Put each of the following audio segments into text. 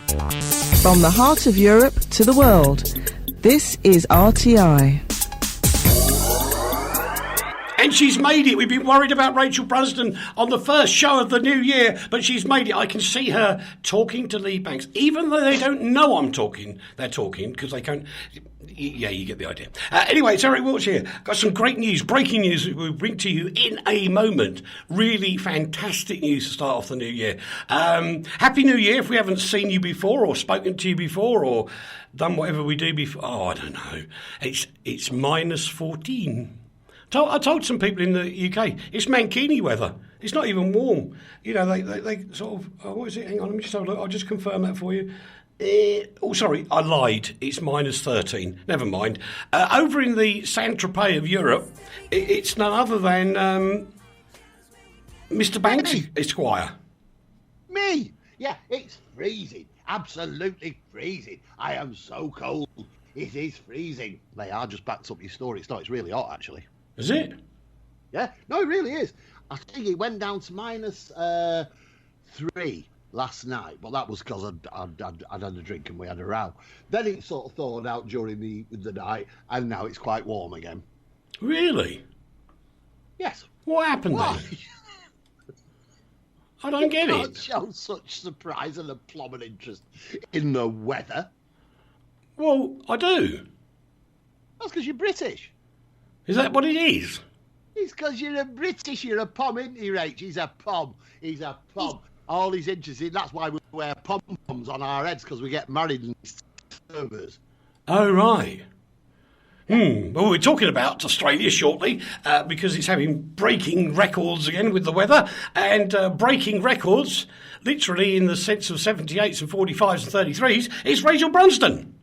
From the heart of Europe to the world, this is RTI. And she's made it. We've been worried about Rachel Brunsden on the first show of the new year, but she's made it. I can see her talking to Lee Banks. Even though they don't know I'm talking, they're talking because they can't. Yeah, you get the idea. Anyway, it's Eric Walsh here. Got some great news, breaking news we'll bring to you in a moment. Really fantastic news to start off the new year. Happy New Year if we haven't seen you before or spoken to you before or done whatever we do before. Oh, I don't know. It's minus 14. I told some people in the UK, it's mankini weather. It's not even warm. You know, they sort of, what is it? Hang on, let me just have a look. I'll just confirm that for you. Sorry, I lied. It's minus 13. Never mind. Over in the Saint-Tropez of Europe, it's none other than Mr. Banks, Esquire. Me? Yeah, it's freezing. Absolutely freezing. I am so cold. It is freezing. They are just backed up your story. It's really hot, actually. Is it? Yeah. No, it really is. I think it went down to minus 3 last night, but that was because I'd had a drink and we had a row. Then it sort of thawed out during the night, and now it's quite warm again. Really? Yes. What happened then? I don't get You it. can't show such surprise and a plummet interest in the weather. Well, I do. That's because you're British. Is that what it is? It's because you're a British. You're a pom, isn't he, Rach? He's a pom. He's a pom. All he's interested in, that's why we wear pom-poms on our heads, because we get married in servers. Oh, right. Well, we're talking about Australia shortly because it's having breaking records again with the weather. And breaking records, literally in the sense of 78s and 45s and 33s, is Rachel Brunsden.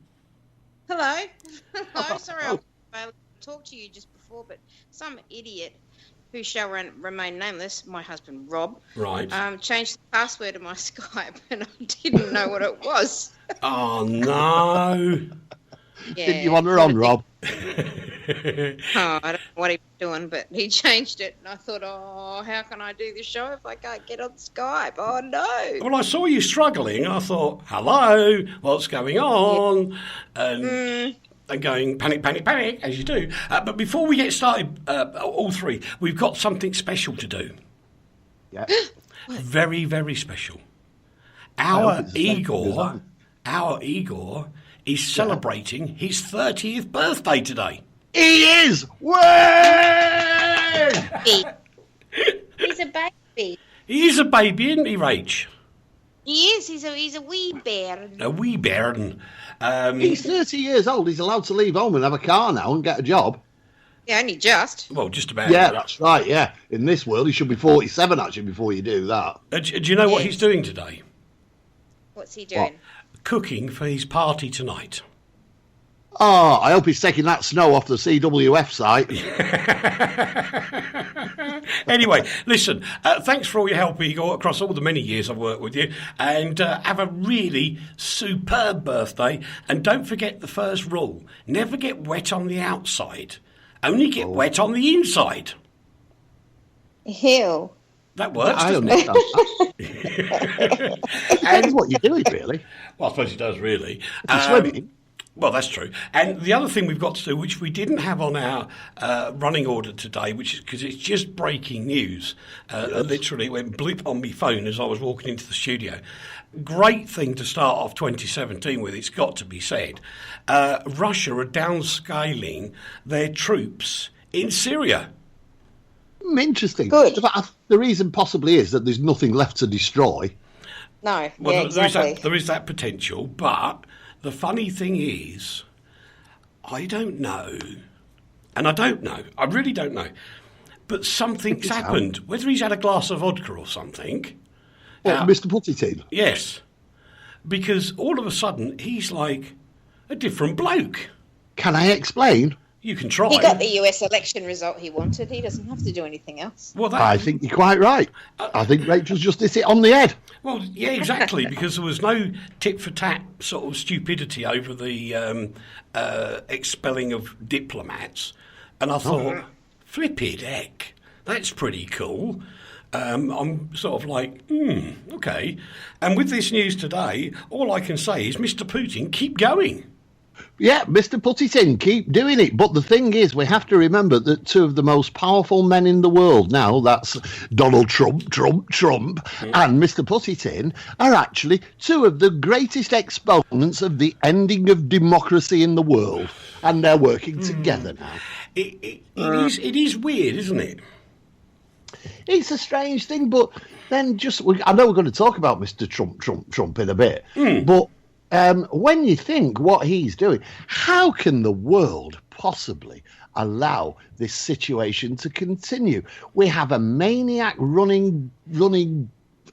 Hello. Hello. Sorry I talked to you just before, but some idiot who shall remain nameless, my husband Rob, right, changed the password of my Skype, and I didn't know what it was. Oh no! Yeah, didn't you want her on, Rob? I don't know what he was doing, but he changed it, and I thought, oh, how can I do the show if I can't get on Skype? Oh no! Well, I saw you struggling. I thought, hello, what's going on? Yeah. And going panic, panic, panic, as you do. But before we get started, all three, we've got something special to do. Yeah. Very, very special. Our Igor is celebrating his 30th birthday today. He is! Way! He's a baby. He is a baby, isn't he, Rach? He is. He's a wee bear. A wee bairn. He's 30 years old. He's allowed to leave home and have a car now and get a job. Yeah, only just. Well, just about. Yeah, that's right, yeah. In this world, he should be 47, actually, before you do that. Do you know what he's doing today? What's he doing? Cooking for his party tonight. Oh, I hope he's taking that snow off the CWF site. Anyway, listen, thanks for all your help, Igor, across all the many years I've worked with you. And have a really superb birthday. And don't forget the first rule. Never get wet on the outside. Only get wet on the inside. Ew. That works, I doesn't understand it? That's what you're doing, really. Well, I suppose it does, really. Swimming. Well, that's true. And the other thing we've got to do, which we didn't have on our running order today, which is because it's just breaking news. Literally, it went blip on my phone as I was walking into the studio. Great thing to start off 2017 with, it's got to be said. Russia are downscaling their troops in Syria. Interesting. Good. The reason possibly is that there's nothing left to destroy. No, Well, yeah, exactly. there is that potential, but the funny thing is, I don't know, and I don't know, I really don't know, but something's happened. Whether he's had a glass of vodka or something. What, Mr. Putty-Tin? Yes, because all of a sudden he's like a different bloke. Can I explain? You can try. He got the US election result he wanted. He doesn't have to do anything else. Well, I think you're quite right. I think Rachel's just hit it on the head. Well, yeah, exactly, because there was no tit-for-tat sort of stupidity over the expelling of diplomats. And I thought, flipping heck, that's pretty cool. I'm sort of like, okay. And with this news today, all I can say is, Mr. Putin, keep going. Yeah, Mr. Put it in, keep doing it. But the thing is, we have to remember that two of the most powerful men in the world now, that's Donald Trump, and Mr. Put it in, are actually two of the greatest exponents of the ending of democracy in the world. And they're working together now. It is weird, isn't it? It's a strange thing, but then I know we're going to talk about Mr. Trump in a bit, but when you think what he's doing, how can the world possibly allow this situation to continue? We have a maniac running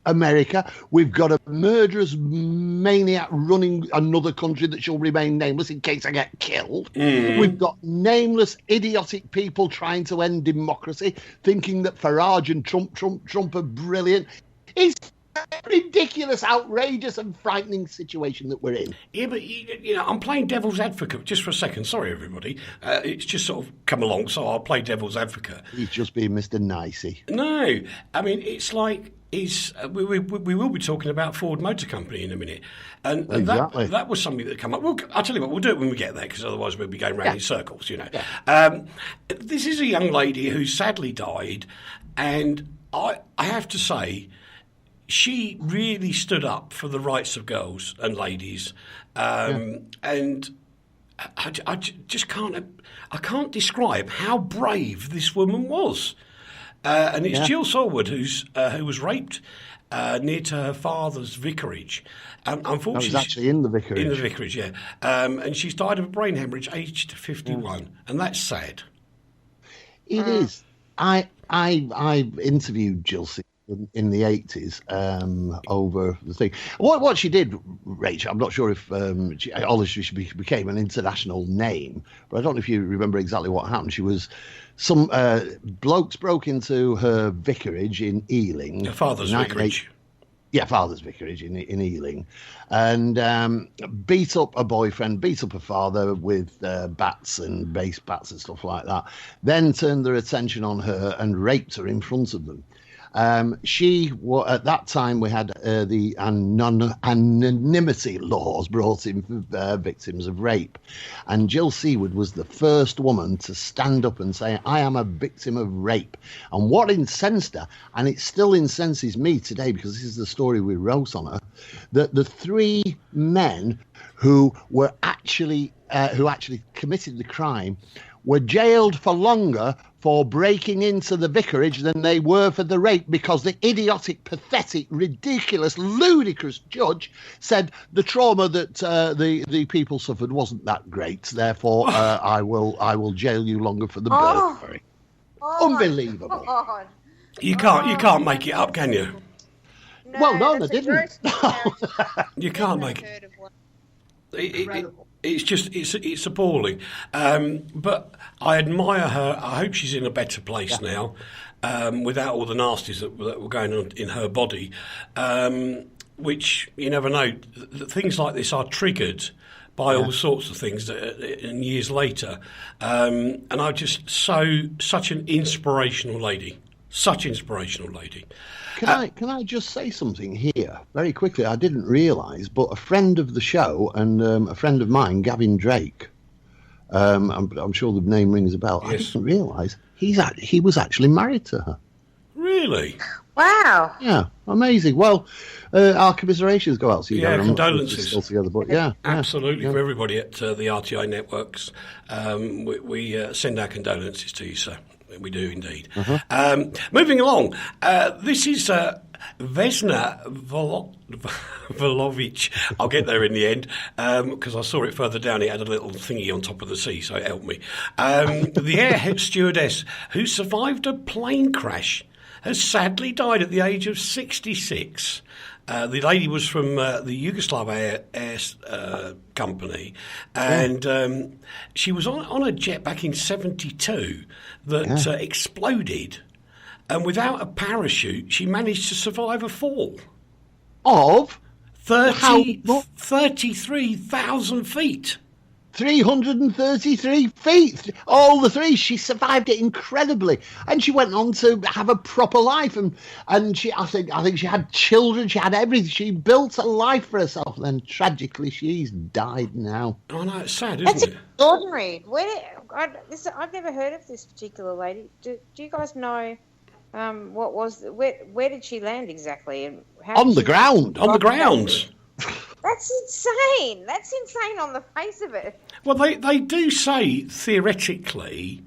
America. We've got a murderous maniac running another country that shall remain nameless in case I get killed. We've got nameless, idiotic people trying to end democracy, thinking that Farage and Trump are brilliant. It's a ridiculous, outrageous and frightening situation that we're in. Yeah, but, I'm playing devil's advocate just for a second. Sorry, everybody. It's just sort of come along, so I'll play devil's advocate. He's just being Mr. Nicey. No, I mean, it's like... we will be talking about Ford Motor Company in a minute, and exactly. that was something that came up. Well, I'll tell you what, we'll do it when we get there, because otherwise we'll be going round in circles. This is a young lady who sadly died, and I have to say, she really stood up for the rights of girls and ladies, and I just can't describe how brave this woman was. And it's Jill Solwood who was raped near to her father's vicarage. Unfortunately, I was actually in the vicarage. In the vicarage, yeah. And she's died of a brain hemorrhage, aged 51, and that's sad. It is. I interviewed Jill in the 80s over the thing. What she did, Rach, I'm not sure if she became an international name, but I don't know if you remember exactly what happened. She was... Some blokes broke into her vicarage in Ealing. Her father's vicarage. Yeah, father's vicarage in Ealing. And beat up a boyfriend, beat up a father with bats and base bats and stuff like that. Then turned their attention on her and raped her in front of them. At that time we had the anonymity laws brought in for victims of rape, and Jill Seaward was the first woman to stand up and say, I am a victim of rape. And what incensed her, and it still incenses me today because this is the story we wrote on her, that the three men who actually committed the crime were jailed for longer for breaking into the vicarage than they were for the rape, because the idiotic, pathetic, ridiculous, ludicrous judge said the trauma that the people suffered wasn't that great. Therefore, I will jail you longer for the burglary. Unbelievable. You can't make it up, can you? No, they didn't. You can't make it. It's appalling. But I admire her. I hope she's in a better place now, without all the nasties that were going on in her body, which you never know. Things like this are triggered by all sorts of things and years later. And I'm just such an inspirational lady. Such inspirational lady. Can I just say something here very quickly? I didn't realise, but a friend of the show and a friend of mine, Gavin Drake, I'm sure the name rings a bell. Yes. I didn't realise he was actually married to her. Really? Wow. Yeah, amazing. Well, our commiserations go out to you. Condolences. Altogether, but absolutely, for everybody at the RTI networks. We send our condolences to you, sir. We do indeed. Moving along, this is Vesna Volovic. I'll get there in the end because I saw it further down. It had a little thingy on top of the C, so it helped me. The air stewardess who survived a plane crash has sadly died at the age of 66. The lady was from the Yugoslav Air Company, and she was on a jet back in 1972 that exploded, and without a parachute, she managed to survive a fall of 33,000 feet. 333 feet. All the three. She survived it incredibly, and she went on to have a proper life. And she, I think she had children. She had everything. She built a life for herself. And then tragically, she's died now. Oh no, it's sad, That's isn't it? extraordinary. I've never heard of this particular lady. Do you guys know where did she land exactly? And how On did the she- ground. On the grounds. That's insane. That's insane on the face of it. Well, they do say, theoretically,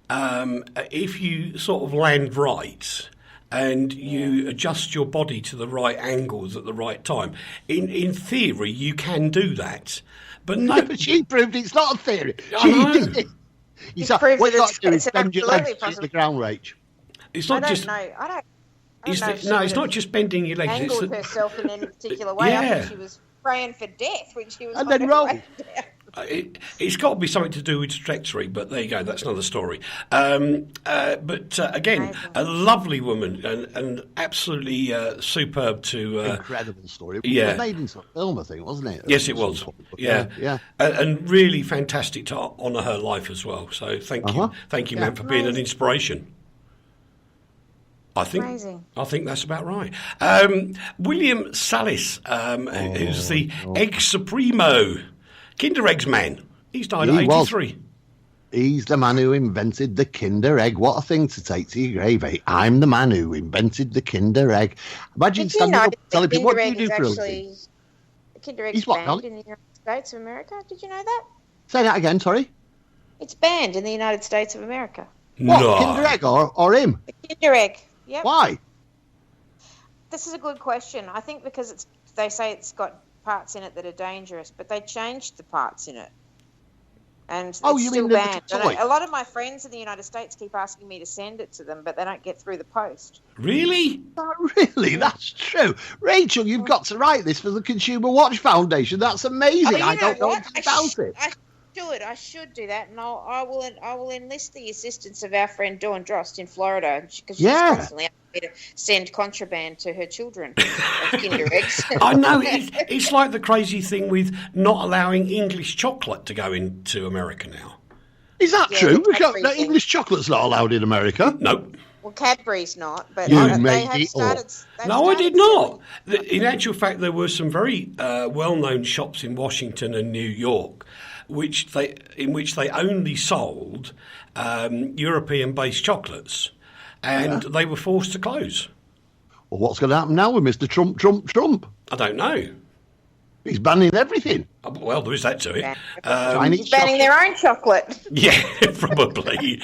if you sort of land right and you adjust your body to the right angles at the right time, in theory, you can do that. But no, But she proved it's not a theory. I She know. did it. You What proved you that got to do it's is bend your legs absolutely to hit possible. the ground, Rach. it's I not don't just. know. I don't know. It's if she no, it's would've not just bending your legs. It's angled herself in any particular way. I Yeah. think she was praying for death when she was And on then her roll. way down. It's got to be something to do with trajectory, but there you go. That's another story. But again, Amazing. a lovely woman and absolutely superb to. Incredible story. It yeah. was made into a film, I think, wasn't it? Yes, it was. Yeah, Yeah. And really fantastic to honour her life as well. So thank you, Yeah. man, for being an Amazing. inspiration. Amazing. I think that's about right. William Salis, who's the Egg Supremo, Kinder Eggs man. He's died at He was. 83. He's the man who invented the Kinder Egg. What a thing to take to your grave, eh? I'm the man who invented the Kinder Egg. Imagine Did you standing know up that and telling the people, what Kinder do you Egg do is for a actually living? the Kinder Egg's He's what, banned Dolly? in the United States of America? Did you know that? Say that again, sorry. It's banned in the United States of America. What, No. Kinder Egg or him? The Kinder Egg. Yep. Why? This is a good question. I think because they say it's got parts in it that are dangerous, but they changed the parts in it. And Oh, it's you still mean the banned. And toy? a lot of my friends in the United States keep asking me to send it to them, but they don't get through the post. Really? Oh, really? That's true. Rachel, you've got to write this for the Consumer Watch Foundation. That's amazing. Oh, you I know don't know what? anything about it. I should do that, and I will enlist the assistance of our friend Dawn Drost in Florida, because she's Yeah. constantly asking me to send contraband to her children of Kinder Eggs. I know. It's like the crazy thing with not allowing English chocolate to go into America now. Is that Yeah, true? the Cadbury The thing. English chocolate's not allowed in America. Nope. Well, Cadbury's not, but You they made have it started. up. they've No, I started did not. selling- In actual fact, there were some very well-known shops in Washington and New York, in which they only sold European-based chocolates, and they were forced to close. Well, what's going to happen now with Mr. Trump? I don't know. He's banning everything. Well, there is that to it. Chinese He's banning their own chocolate. Yeah, probably.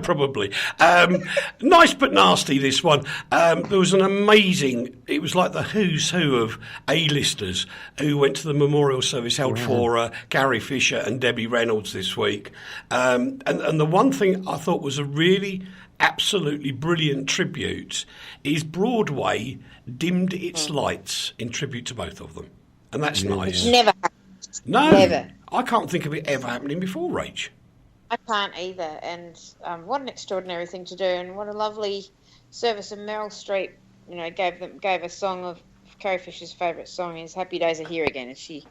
Probably. Nice but nasty, this one. There was an amazing, it was like the who's who of A-listers who went to the memorial service held for Gary Fisher and Debbie Reynolds this week. And the one thing I thought was a really absolutely brilliant tribute is Broadway dimmed its lights in tribute to both of them. And that's nice. Never happened. No, Never. I can't think of it ever happening before, Rach. I can't either. And what an extraordinary thing to do, and what a lovely service. And Meryl Streep, gave a song of Carrie Fisher's favourite song is "Happy Days Are Here Again," and she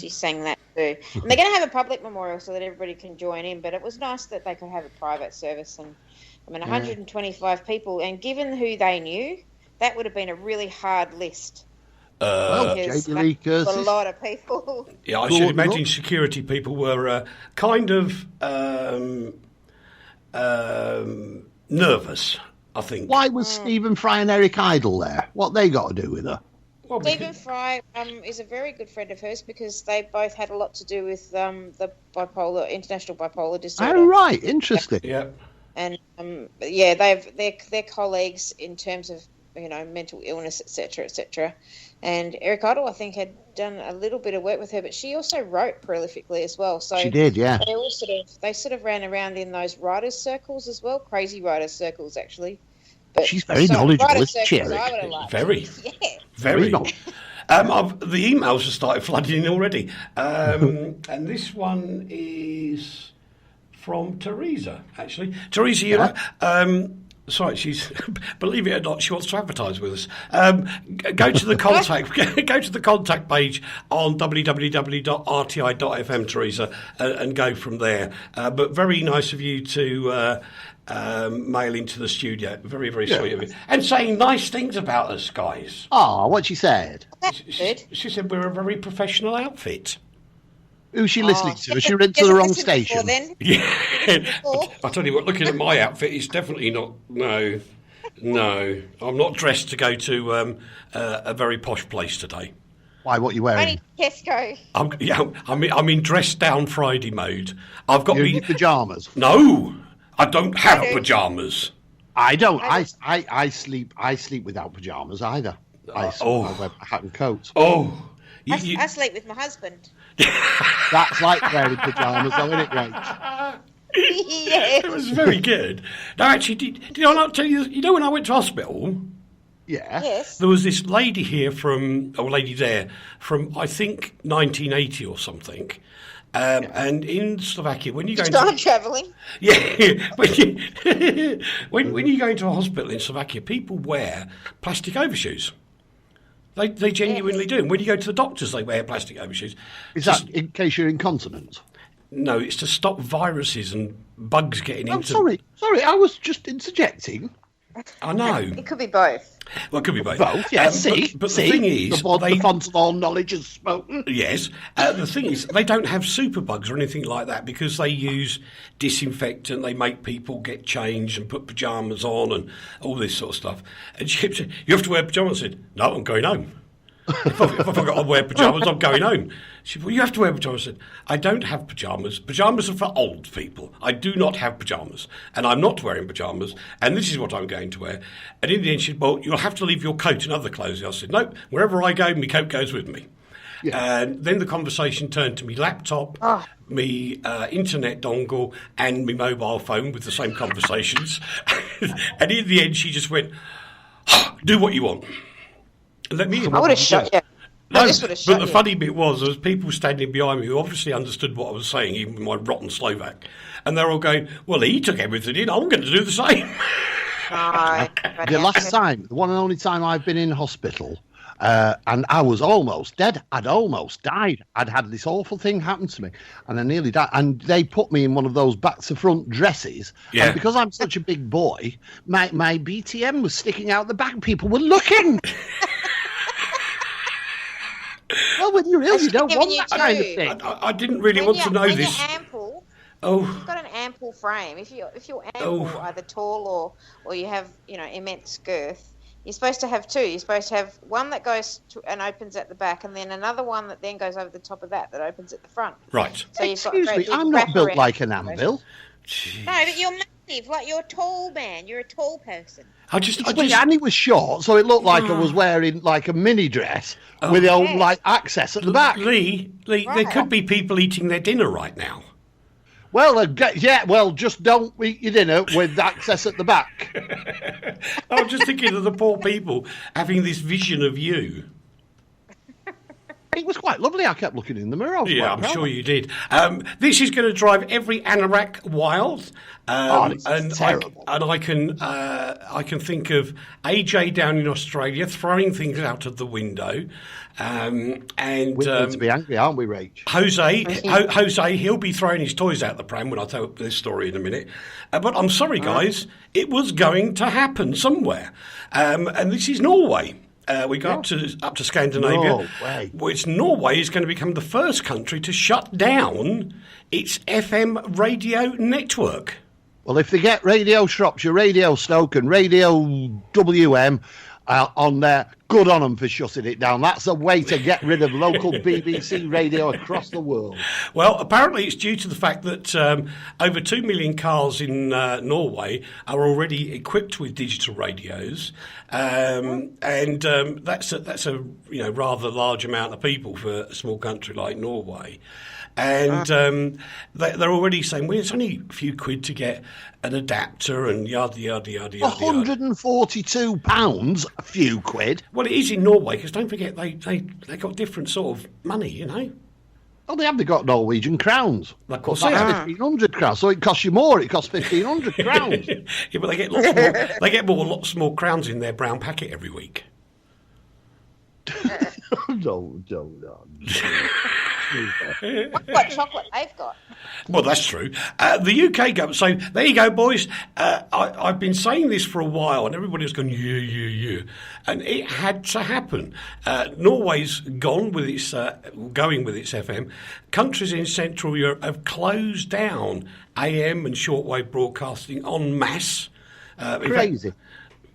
sang that too. And they're going to have a public memorial so that everybody can join in. But it was nice that they could have a private service. And 125 people, and given who they knew, that would have been a really hard list. Well, Because Jamie Lee a Curtis. lot of people. Yeah, I Cool, should imagine cool. security people were kind of nervous, I think. Why was Stephen Fry and Eric Idle there? What they got to do with her? Well, Stephen Fry is a very good friend of hers because they both had a lot to do with the international bipolar disorder. Oh, right. Interesting. yeah. And they're colleagues in terms of mental illness, etc. And Eric Idle, I think, had done a little bit of work with her, but she also wrote prolifically as well. So She did, yeah. they sort of ran around in those writers' circles as well, crazy writers' circles actually. But She's very knowledgeable, writers' isn't she, circles, Eric? I would have liked. Very. Yeah. Very. Very The emails have started flooding in already. And this one is from Teresa, actually. Teresa, Sorry, she's. Believe it or not, she wants to advertise with us. Go to the contact. Go to the contact page on www.rti.fm, Teresa, and go from there. But very nice of you to mail into the studio. Very, very sweet of you, and saying nice things about us, guys. Oh, what she said. That's good. She said we're a very professional outfit. Who's she listening to? Has she read to the wrong station? Then. Yeah, I tell you what. Looking at my outfit, it's definitely not. No, I'm not dressed to go to a very posh place today. Why? What are you wearing? Only Tesco. I'm in dress down Friday mode. I've got You're me in your pyjamas. No, I don't have pyjamas. I don't. I sleep without pyjamas either. I wear a hat and coat. Oh, I sleep with my husband. That's like wearing pyjamas, though, isn't it, Rach? Yes. it was very good. No, actually, did I not tell you? You know, when I went to hospital, Yeah. Yes. there was this lady there from I think 1980 or something. And in Slovakia, when you go Time travelling. Yeah, when you go into a hospital in Slovakia, people wear plastic overshoes. They genuinely do. And when you go to the doctors, they wear plastic overshoes. Is that in case you're incontinent? No, it's to stop viruses and bugs getting into. Sorry, I was just interjecting. I know. It could be both. Well, it could be both. Both, yeah. But the thing is, the font of all knowledge is spoken. Yes. The thing is, they don't have superbugs or anything like that because they use disinfectant. They make people get changed and put pyjamas on and all this sort of stuff. And she said, "You have to wear pyjamas." I said, "No, I'm going home. If I forgot to wear pyjamas, I'm going home." She said, "Well, you have to wear pyjamas." I said, "I don't have pyjamas. Pyjamas are for old people. I do not have pyjamas. And I'm not wearing pyjamas. And this is what I'm going to wear." And in the end, she said, "Well, you'll have to leave your coat and other clothes." I said, "Nope. Wherever I go, my coat goes with me." Yeah. And then the conversation turned to me laptop, me internet dongle, and me mobile phone with the same conversations. And in the end, she just went, "Do what you want. Let me in." I would have shot you. No, but the funny bit was there was people standing behind me who obviously understood what I was saying, even with my rotten Slovak. And they're all going, "Well, he took everything in. I'm going to do the same." The last time, the one and only time I've been in hospital, and I was almost dead. I'd almost died. I'd had this awful thing happen to me, and I nearly died. And they put me in one of those back-to-front dresses. Yeah. And because I'm such a big boy, my BTM was sticking out the back. People were looking. Well, when you're ill, you don't want that kind of thing. I didn't really want to know this. You've got an ample frame. If you're ample, either tall or you have immense girth, you're supposed to have two. You're supposed to have one that goes and opens at the back, and then another one that then goes over the top of that opens at the front. Right. So Excuse me, I'm not built like an anvil. Jeez. No, but you're massive. Like you're a tall man. You're a tall person. And it was short, so it looked like I was wearing like a mini dress with the old access at the back. Lee, there could be people eating their dinner right now. Well, just don't eat your dinner with access at the back. I'm just thinking of the poor people having this vision of you. It was quite lovely. I kept looking in the mirror. Yeah, I'm sure you did. This is going to drive every anorak wild. It's terrible. I can think of AJ down in Australia throwing things out of the window. We're going to be angry, aren't we, Rach? Jose, he'll be throwing his toys out the pram when I tell this story in a minute. But I'm sorry, guys, it was going to happen somewhere. And this is Norway. We go up to Scandinavia. Norway is going to become the first country to shut down its FM radio network. Well, if they get Radio Shropshire, Radio Stoke and Radio WM on there, good on them for shutting it down. That's a way to get rid of local BBC radio across the world. Well, apparently it's due to the fact that over 2 million cars in Norway are already equipped with digital radios, and that's a rather large amount of people for a small country like Norway. And they're already saying, well, it's only a few quid to get an adapter and yada, yada, yada, yada. £142, a few quid. Well, it is in Norway, because don't forget, they got different sort of money, Oh, they have. They got Norwegian crowns. Of course That's they have. 1,500 crowns. So it costs you more. It costs 1,500 crowns. Yeah, but they get lots more. They get lots more crowns in their brown packet every week. No. What chocolate they've got? Well, that's true. The UK government. So there you go, boys. I've been saying this for a while, and everybody's going, yeah, and it had to happen. Norway's going with its FM. Countries in Central Europe have closed down AM and shortwave broadcasting en masse. Crazy.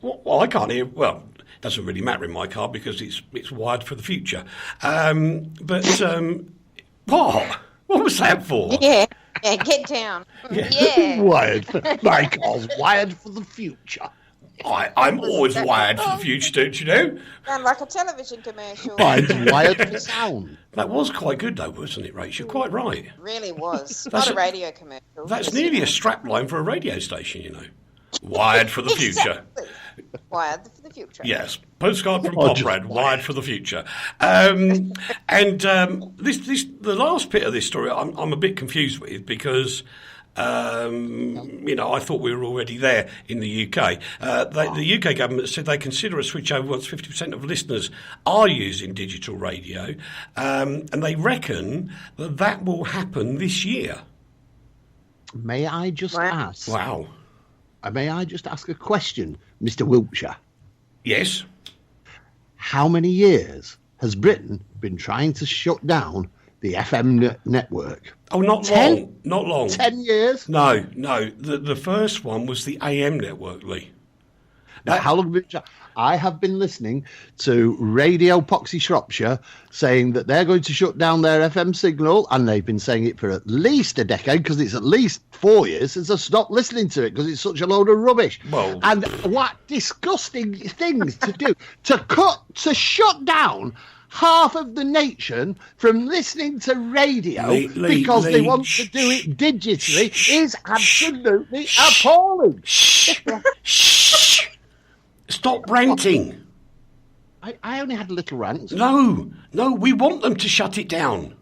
Well, I can't hear. Well, it doesn't really matter in my car because it's wired for the future. What was that for? Yeah, get down. Yeah. My car's wired for the future. I'm always wired for the future, don't you know? Sound like a television commercial. Mine's wired for sound. That was quite good, though, wasn't it, Rach? You're quite right. It really was. Not a radio commercial. That's nearly a strapline for a radio station, you know. Wired for the future. Exactly. Wired for the future. Yes, Postcard from Poprad, wired for the future. The last bit of this story, I'm a bit confused with because, I thought we were already there in the UK. The UK government said they consider a switch over once 50% of listeners are using digital radio, and they reckon that will happen this year. May I just ask? Wow. May I just ask a question, Mr. Wiltshire? Yes. How many years has Britain been trying to shut down the FM network? Oh, not long. Not long. 10 years? No. The first one was the AM network, Lee. Now, how long have you been I have been listening to Radio Poxy Shropshire saying that they're going to shut down their FM signal, and they've been saying it for at least a decade, because it's at least 4 years since I stopped listening to it, because it's such a load of rubbish. Well, and what disgusting things to do, to shut down half of the nation from listening to radio because they want to do it digitally is absolutely appalling. Stop ranting. I only had a little rant. No, we want them to shut it down.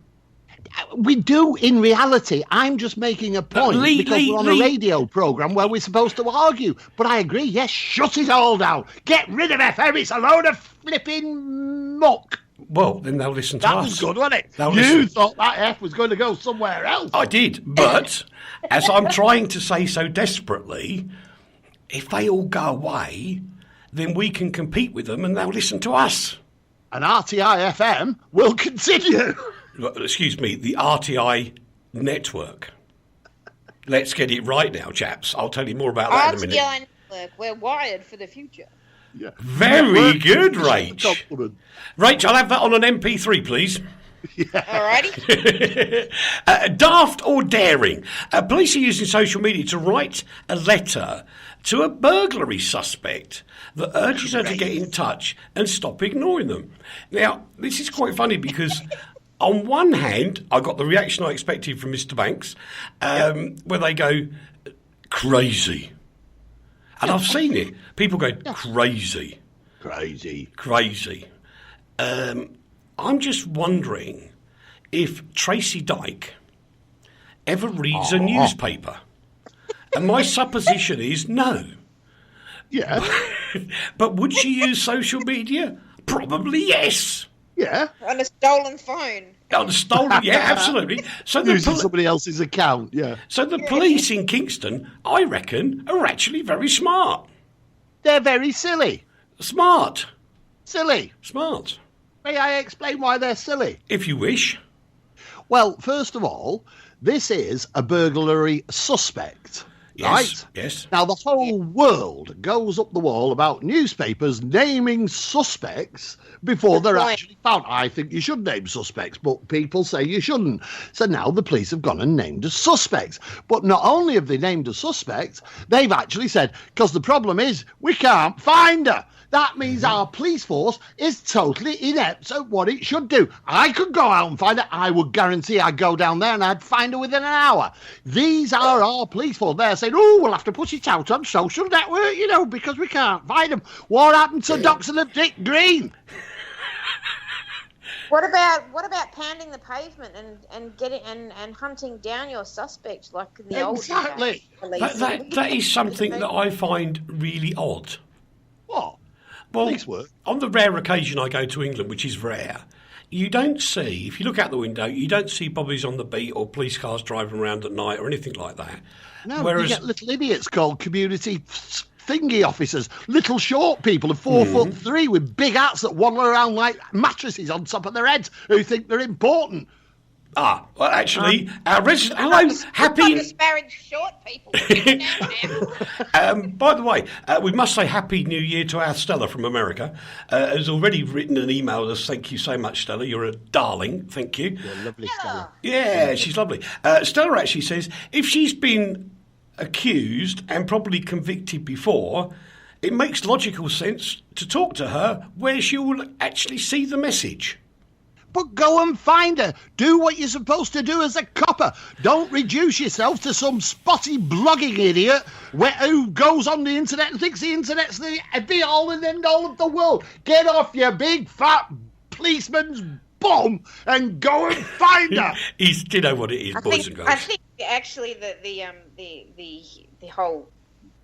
We do in reality. I'm just making a point because we're on a radio programme where we're supposed to argue. But I agree, yes, shut it all down. Get rid of FM, it's a load of flipping muck. Well, then they'll listen to us. That was good, wasn't it? You thought that F was going to go somewhere else. I did, but as I'm trying to say so desperately, if they all go away, then we can compete with them and they'll listen to us. And RTI FM will continue. Excuse me, the RTI network. Let's get it right now, chaps. I'll tell you more about that in a minute. RTI network, we're wired for the future. Yeah. Very good, Rach. Rach, I'll have that on an MP3, please. Yeah. Alrighty. Daft or daring? Police are using social media to write a letter to a burglary suspect that urges her to get in touch and stop ignoring them. Now, this is quite funny because on one hand, I got the reaction I expected from Mr. Banks, where they go, crazy. And I've seen it. People go, crazy. Crazy. I'm just wondering if Tracy Dyke ever reads a newspaper. And my supposition is no. Yeah. But would she use social media? Probably yes. Yeah. On a stolen phone. On a stolen, yeah, absolutely. So using somebody else's account, yeah. So the police in Kingston, I reckon, are actually very smart. They're very silly. Smart. Silly. Smart. May I explain why they're silly? If you wish. Well, first of all, this is a burglary suspect. Yes, right? Yes. Now, the whole world goes up the wall about newspapers naming suspects before they're actually found. I think you should name suspects, but people say you shouldn't. So now the police have gone and named a suspect. But not only have they named a suspect, they've actually said, because the problem is we can't find her. That means our police force is totally inept at what it should do. I could go out and find her. I would guarantee I'd go down there and I'd find her within an hour. These are our police force. They're saying, we'll have to put it out on social network, because we can't find them. What happened to Dr. Dick Green? What about pounding the pavement and getting and hunting down your suspect like in the old days? That is something that I find really odd. What? Well, Police work. On the rare occasion I go to England, which is rare, you don't see, if you look out the window, you don't see bobbies on the beat or police cars driving around at night or anything like that. No, Whereas, you get little idiots called community thingy officers, little short people of 4'3" with big hats that waddle around like mattresses on top of their heads who think they're important. well, actually, our resident... Hello, happy... Not disparage short people. By the way, we must say Happy New Year to our Stella from America. Has already written an email to us. Thank you so much, Stella. You're a darling. Thank you. You're a lovely Stella. Yeah, she's lovely. Stella actually says, if she's been accused and probably convicted before, it makes logical sense to talk to her where she will actually see the message. But go and find her. Do what you're supposed to do as a copper. Don't reduce yourself to some spotty blogging idiot who goes on the internet and thinks the internet's the be-all and end-all of the world. Get off your big, fat policeman's bum and go and find her. Do you know what it is, boys and girls? I think actually the whole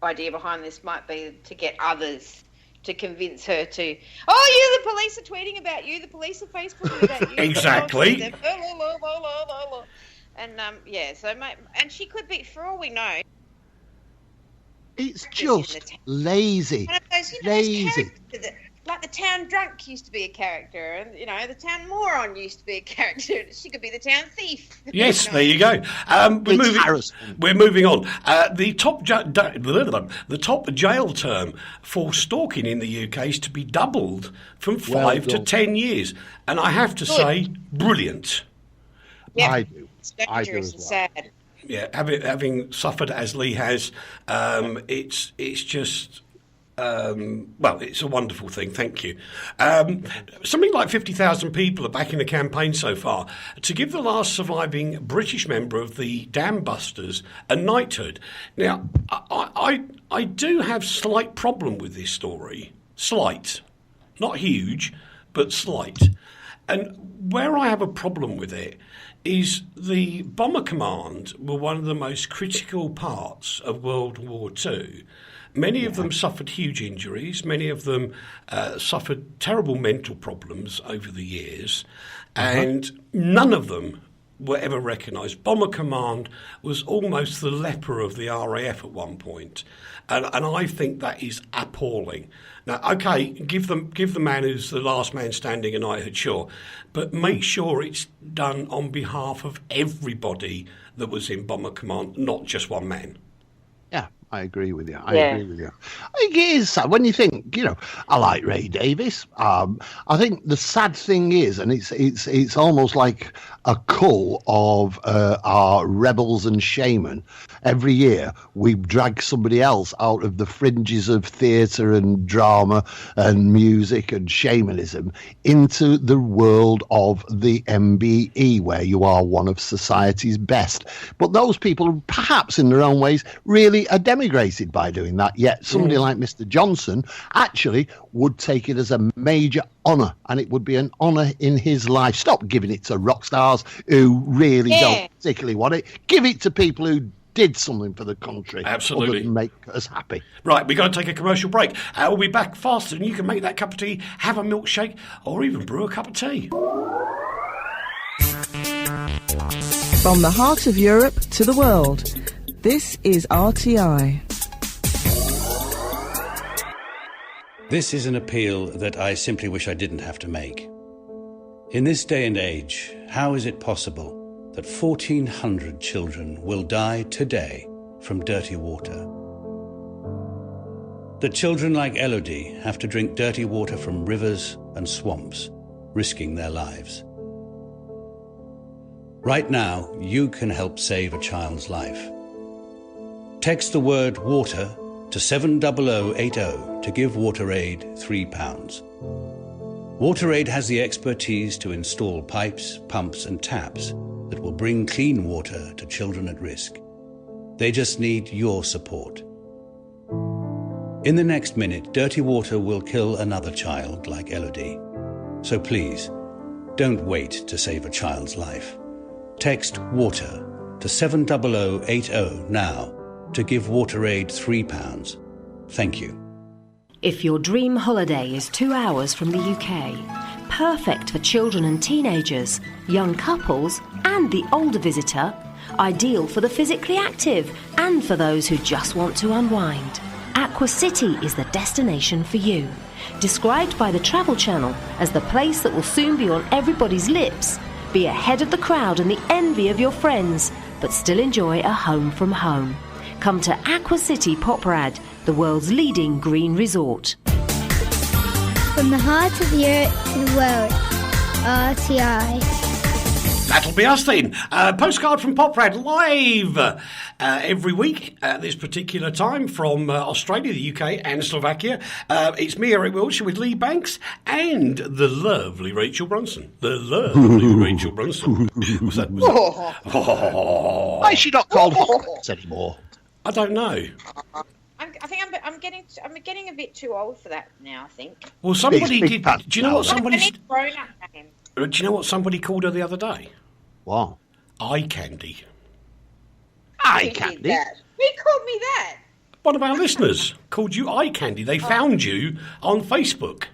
idea behind this might be to get others to convince her to, you, the police are tweeting about you, the police are Facebooking about you. Exactly. And, and she could be, for all we know... It's just lazy. One of those, lazy. Like the town drunk used to be a character, and the town moron used to be a character. She could be the town thief. Yes, there you go. We're moving on. The top jail term for stalking in the UK is to be doubled from 5 to 10 years, and I have to say, brilliant. Yeah, I do. It's dangerous and sad. Yeah, having suffered as Leigh has, it's just. It's a wonderful thing, thank you. Something like 50,000 people are backing the campaign so far to give the last surviving British member of the Dam Busters a knighthood. Now, I do have slight problem with this story. Slight. Not huge, but slight. And where I have a problem with it is the Bomber Command were one of the most critical parts of World War II. Many of them suffered huge injuries. Many of them suffered terrible mental problems over the years. And none of them were ever recognised. Bomber Command was almost the leper of the RAF at one point. And I think that is appalling. Now, OK, give the man who's the last man standing a knighthood, sure. But make sure it's done on behalf of everybody that was in Bomber Command, not just one man. I agree with you. I agree with you. I think it is sad when you think, I like Ray Davies. I think the sad thing is, and it's almost like a cull of our rebels and shaman. Every year we drag somebody else out of the fringes of theatre and drama and music and shamanism into the world of the MBE, where you are one of society's best. But those people, perhaps in their own ways, really are demigrated by doing that. Yet somebody like Mr. Johnson actually would take it as a major honour, and it would be an honour in his life. Stop giving it to rock stars who really don't particularly want it. Give it to people who did something for the country. Absolutely. Other than make us happy. Right, we've got to take a commercial break. We'll be back faster than you can make that cup of tea, have a milkshake, or even brew a cup of tea. From the heart of Europe to the world, this is RTI. This is an appeal that I simply wish I didn't have to make. In this day and age, how is it possible that 1,400 children will die today from dirty water? That children like Elodie have to drink dirty water from rivers and swamps, risking their lives. Right now, you can help save a child's life. Text the word water to 70080 to give WaterAid £3. WaterAid has the expertise to install pipes, pumps and taps that will bring clean water to children at risk. They just need your support. In the next minute, dirty water will kill another child like Elodie. So please, Don't wait to save a child's life. Text WATER to 70080 now to give WaterAid £3. Thank you. If your dream holiday is 2 hours from the UK, perfect for children and teenagers, young couples and the older visitor, ideal for the physically active and for those who just want to unwind, Aqua City is the destination for you. Described by the Travel Channel as the place that will soon be on everybody's lips, be ahead of the crowd and the envy of your friends, but still enjoy a home from home. Come to Aqua City Poprad, the world's leading green resort. From the heart of Europe to the world, RTI. That'll be us then. Postcard from Poprad live every week at this particular time from Australia, the UK and Slovakia. It's me, Eric Wiltshire, with Lee Banks and the lovely Rachel Brunson. The lovely Rachel Brunson. Was that? Why is she not called Hawkins anymore? I don't know. I think I'm getting a bit too old for that now. I think. Well, somebody did. Do you know what I somebody? need a grown-up name. Do you know what somebody called her the other day? What? Eye candy. Eye Who candy? did that? Who called me that? One of our listeners called you eye candy. They found you on Facebook.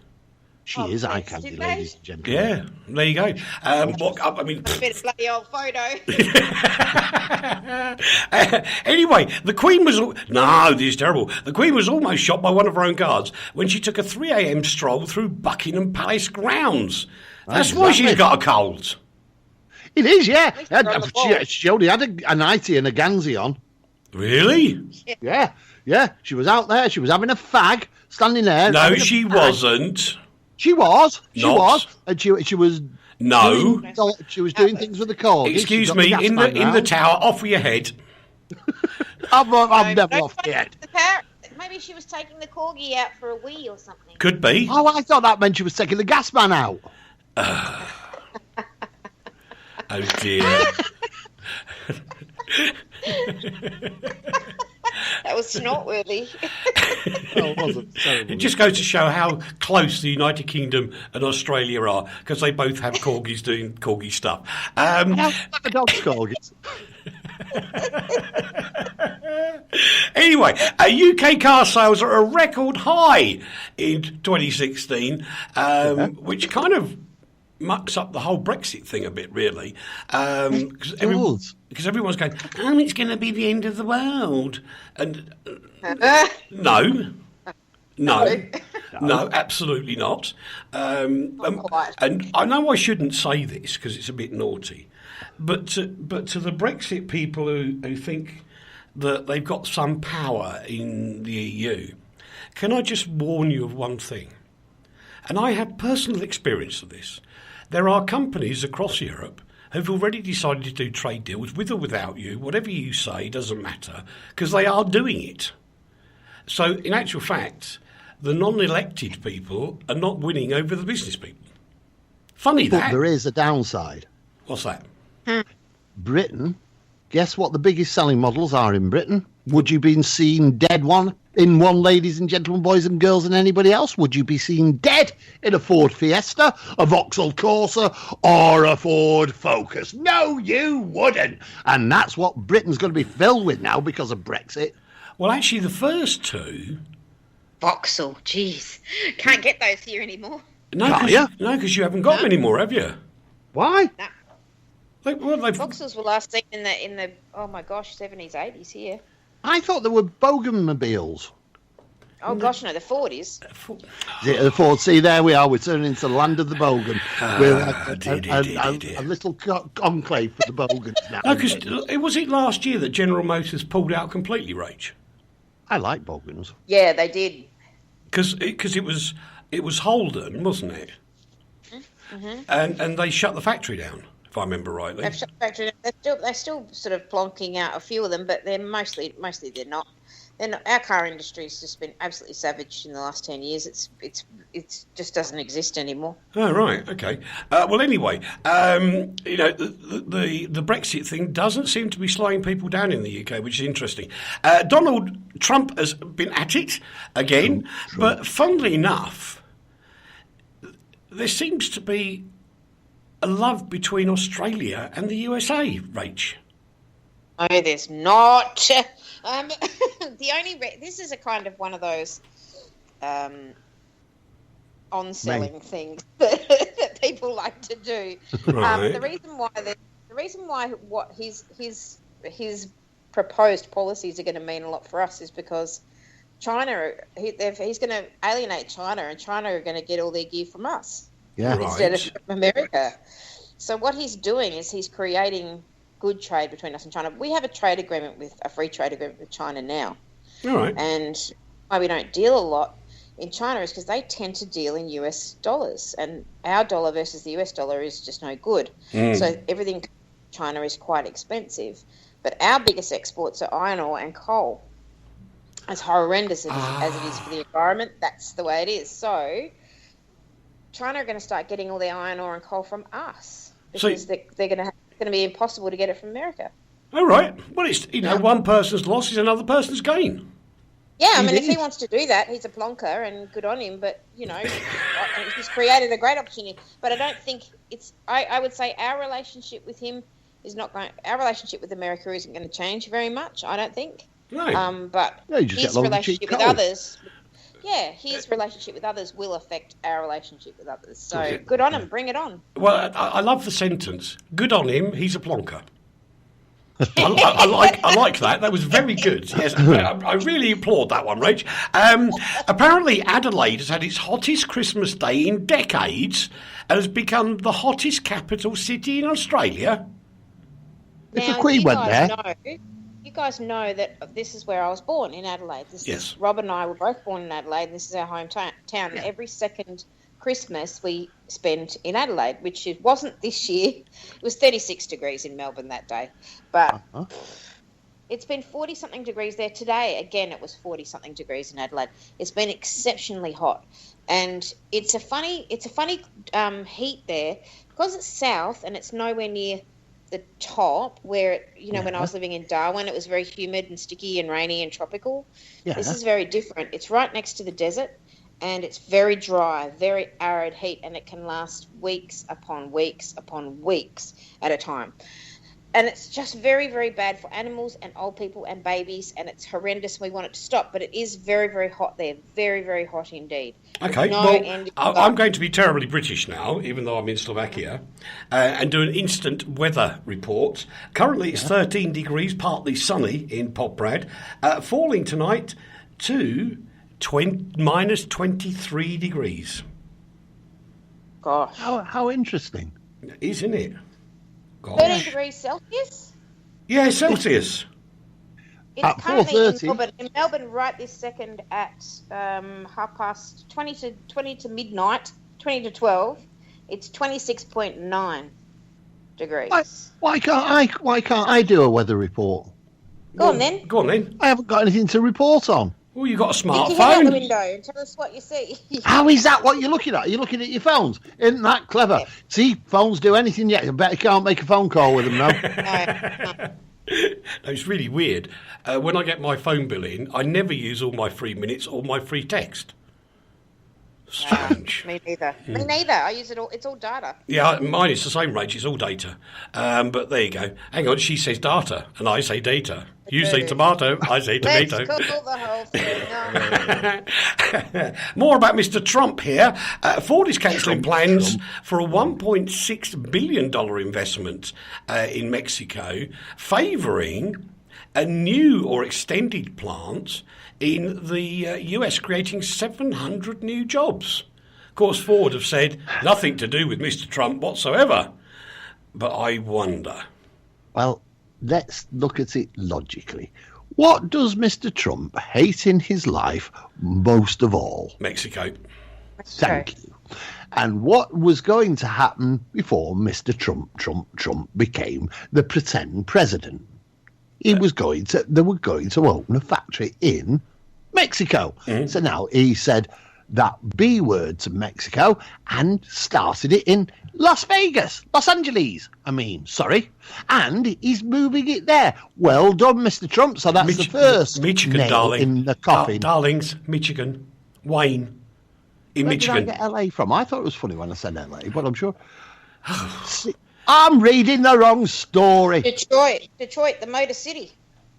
She is eye candy, did ladies and gentlemen. Yeah, there you go. I mean, Bit of bloody old photo. anyway, the Queen was... No, this is terrible. The Queen was almost shot by one of her own guards when she took a 3 a.m. stroll through Buckingham Palace grounds. That's why she's got a cold. It is, yeah. Least She only had a nightie and a gansy on. Really? Yeah. She was out there. She was having a fag, standing there. No, she wasn't. She was. She Not. was. And she was... No. She was doing things with the corgi. Excuse me, in the tower, off with your head. I'm never off yet. Maybe she was taking the corgi out for a wee or something. Could be. Oh, I thought that meant she was taking the gas man out. Oh, dear. That was snort-worthy. Oh, it wasn't. Terrible. It just goes to show how close the United Kingdom and Australia are, because they both have corgis doing corgi stuff. The dog's corgis. Anyway, UK car sales are a record high in 2016, which kind of mucks up the whole Brexit thing a bit, really. Because everyone's going, it's going to be the end of the world. And no, absolutely not. And I know I shouldn't say this because it's a bit naughty, but to the Brexit people who think that they've got some power in the EU, can I just warn you of one thing? And I have personal experience of this. There are companies across Europe who've already decided to do trade deals with or without you. Whatever you say doesn't matter, because they are doing it. So, in actual fact, the non-elected people are not winning over the business people. Funny But that. there is a downside. What's that? Britain, guess what the biggest selling models are in Britain? Would you be seen dead in one, ladies and gentlemen, boys and girls, and anybody else? Would you be seen dead in a Ford Fiesta, a Vauxhall Corsa, or a Ford Focus? No, you wouldn't. And that's what Britain's going to be filled with now because of Brexit. Well, actually, the first two... Vauxhall, jeez. Can't get those here anymore. No, because you haven't got them anymore, have you? Why? No. They've... Vauxhalls were last seen in the 70s, 80s here. I thought they were Bogeymobiles. Oh gosh, no, the Ford is. The Ford, see, there we are. We're turning into the land of the Bogan. We're a little conclave for the Bogans now. No, because was it last year that General Motors pulled out completely, Rach? I like Bogans. Yeah, they did. Because it was Holden, wasn't it? Mm-hmm. And they shut the factory down, if I remember rightly. They've shut the factory down. They're still sort of plonking out a few of them, but they're mostly they're not. Our car industry's just been absolutely savage in the last 10 years. It's just doesn't exist anymore. Oh, right, okay. Well, anyway, the Brexit thing doesn't seem to be slowing people down in the UK, which is interesting. Donald Trump has been at it again, but funnily enough, there seems to be a love between Australia and the USA, Rach. No, there's not. The only this is a kind of one of those on-selling things that people like to do. Right. The reason why what his proposed policies are going to mean a lot for us is because China, he's going to alienate China, and China are going to get all their gear from us instead of from America. So what he's doing is he's creating good trade between us and China. We have a free trade agreement with China now. All right. And why we don't deal a lot in China is because they tend to deal in US dollars, and our dollar versus the US dollar is just no good. So everything in China is quite expensive. But our biggest exports are iron ore and coal. As horrendous as it is for the environment, that's the way it is. So China are going to start getting all their iron ore and coal from us because they're going to be impossible to get it from America. All right. Well, it's one person's loss is another person's gain. Yeah, I mean, if he wants to do that, he's a plonker, and good on him. But he's created a great opportunity. But I don't think it's. I would say our relationship with him is not going. Our relationship with America isn't going to change very much. I don't think. No. But his relationship with others. Yeah, his relationship with others will affect our relationship with others. So good on him. Bring it on. Well, I love the sentence. Good on him. He's a plonker. I like that. That was very good. Yes, I really applaud that one, Rach. Apparently, Adelaide has had its hottest Christmas day in decades and has become the hottest capital city in Australia. If the Queen went there. You guys know that this is where I was born, in Adelaide. Rob and I were both born in Adelaide. This is our hometown. And every second Christmas we spent in Adelaide, which it wasn't this year. It was 36 degrees in Melbourne that day. But it's been 40-something degrees there today. Again, it was 40-something degrees in Adelaide. It's been exceptionally hot. And it's a funny heat there because it's south and it's nowhere near the top where, when I was living in Darwin, it was very humid and sticky and rainy and tropical. Yeah. This is very different. It's right next to the desert and it's very dry, very arid heat, and it can last weeks upon weeks upon weeks at a time. And it's just very, very bad for animals and old people and babies, and it's horrendous. We want it to stop, but it is very, very hot there. Very, very hot indeed. Okay, I'm going to be terribly British now, even though I'm in Slovakia, and do an instant weather report. Currently it's 13 degrees, partly sunny in Poprad, falling tonight to minus 23 degrees. Gosh. How interesting. Isn't it? 30 degrees Celsius? Yeah, Celsius. It's currently in Melbourne right this second at 20 to midnight, 20 to 12. It's 26.9 degrees. Why can't I do a weather report? Go on then. I haven't got anything to report on. Well, you've got a smartphone. You can head out the window and tell us what you see. How is that what you're looking at? Are you looking at your phones? Isn't that clever? Yeah. See, phones do anything yet. I bet you can't make a phone call with them now. No. No, it's really weird. When I get my phone bill in, I never use all my free minutes or my free text. Strange. Me neither. Me neither. I use it all. It's all data. Yeah, mine is the same, Rach. It's all data. But there you go. Hang on, she says data, and I say data. You say tomato, I say tomato. Let's cook the whole thing. More about Mr. Trump here. Ford is cancelling plans for a $1.6 billion investment in Mexico, favouring a new or extended plant in the US, creating 700 new jobs. Of course, Ford have said nothing to do with Mr. Trump whatsoever. But I wonder. Well, let's look at it logically. What does Mr. Trump hate in his life most of all? Mexico. Thank you. And what was going to happen before Mr. Trump became the pretend president? They were going to open a factory in Mexico. Mm. So now he said that B word to Mexico and started it in Los Angeles. And he's moving it there. Well done, Mr. Trump. So that's the first Michigan, nail darling. In the coffin. Darlings, Michigan, Wayne, in Where Michigan. Did I get LA from? I thought it was funny when I said LA, but I'm sure. I'm reading the wrong story. Detroit, the Motor City.